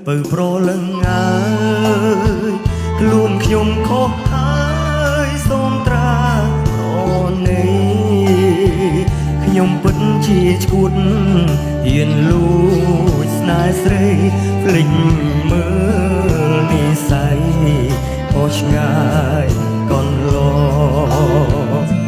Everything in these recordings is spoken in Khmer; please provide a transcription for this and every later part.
បើប្រលឹងអើយខ្លួនខ្ញុំខុសហើយសូមត្រាប្រណីខ្ញុំពិតជាឈួតហ៊ានលួចស្នេហ៍ស្រីភ្លេចមើលនិស័យខុសឆ្ងាយកន្លង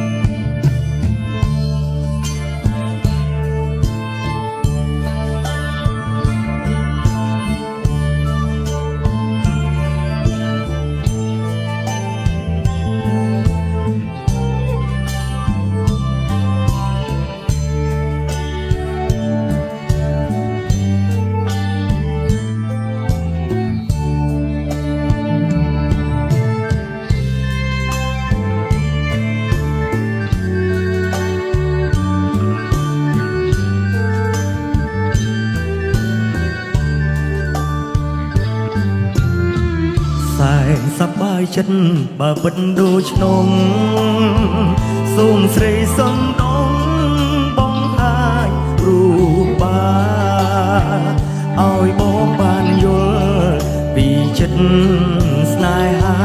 សប្បាយចិត្តបើពិតដូចក្នុងសូមស្រីសំដងបងអាយរូបបាឲ្យបងបានយល់ពីចិត្តស្នេហា